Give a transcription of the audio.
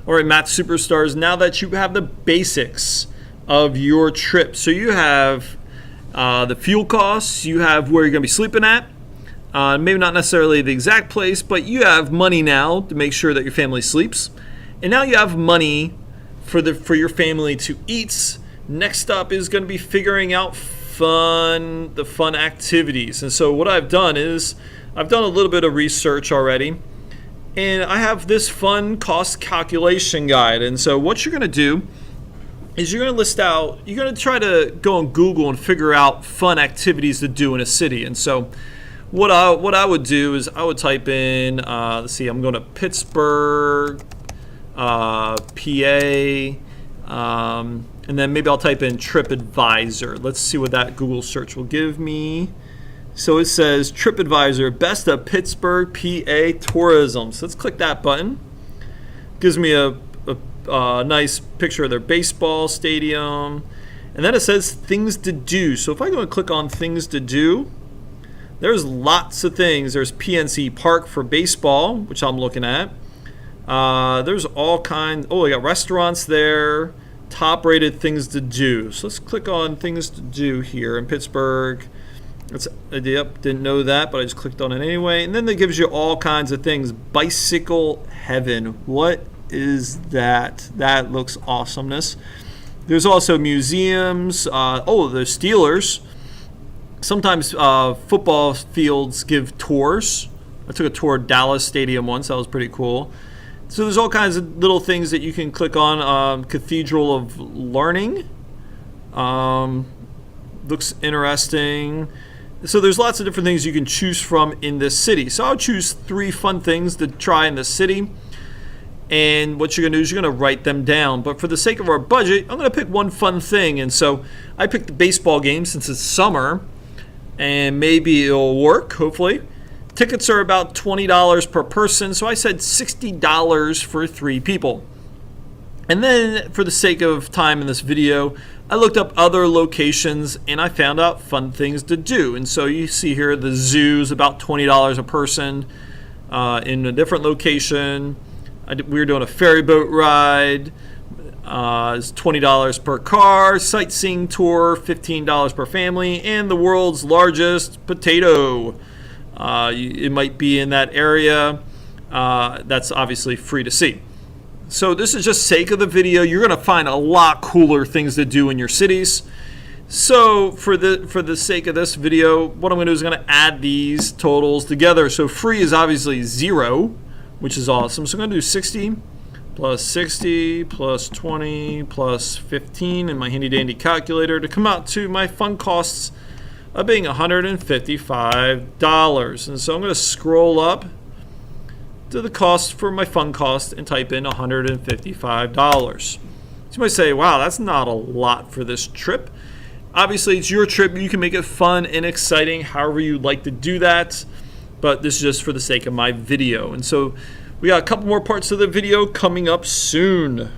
All right, Math Superstars, now that you have the basics of your trip, so you have the fuel costs, you have where you're going to be sleeping at, maybe not necessarily the exact place, but you have money now to make sure that your family sleeps. And now you have money for your family to eat. Next up is going to be figuring out the fun activities. And so what I've done is I've done a little bit of research already, and I have this fun cost calculation guide. And so what you're going to do is you're going to try to go on Google and figure out fun activities to do in a city. And so what I would do is I would type in, let's see, I'm going to Pittsburgh, PA, and then maybe I'll type in TripAdvisor. Let's see what that Google search will give me. So it says TripAdvisor, best of Pittsburgh, PA tourism. So let's click that button. Gives me a nice picture of their baseball stadium. And then it says things to do. So if I go and click on things to do, there's lots of things. There's PNC Park for baseball, which I'm looking at. There's all kinds. Oh, I got restaurants there. Top rated things to do. So let's click on things to do here in Pittsburgh. Yep, didn't know that, but I just clicked on it anyway. And then it gives you all kinds of things. Bicycle heaven. What is that? That looks awesomeness. There's also museums. There's Steelers. Sometimes football fields give tours. I took a tour of Dallas Stadium once. That was pretty cool. So there's all kinds of little things that you can click on. Cathedral of Learning. Looks interesting. So there's lots of different things you can choose from in this city. So I'll choose 3 fun things to try in this city. And what you're going to do is you're going to write them down. But for the sake of our budget, I'm going to pick one fun thing. And so I picked the baseball game since it's summer. And maybe it'll work, hopefully. Tickets are about $20 per person. So I said $60 for 3 people. And then for the sake of time in this video, I looked up other locations and I found out fun things to do. And so you see here the zoo is about $20 a person in a different location. We were doing a ferry boat ride. It's $20 per car. Sightseeing tour, $15 per family. And the world's largest potato. It might be in that area. That's obviously free to see. So this is just sake of the video. You're going to find a lot cooler things to do in your cities. So for the sake of this video, what I'm going to do is I'm going to add these totals together. So free is obviously 0, which is awesome. So I'm going to do 60 plus 60 plus 20 plus 15 in my handy dandy calculator to come out to my fun costs of being $155. And so I'm going to scroll up to the cost for my fun cost and type in $155. So you might say, wow, that's not a lot for this trip. Obviously, it's your trip. You can make it fun and exciting however you'd like to do that. But this is just for the sake of my video. And so we got a couple more parts of the video coming up soon.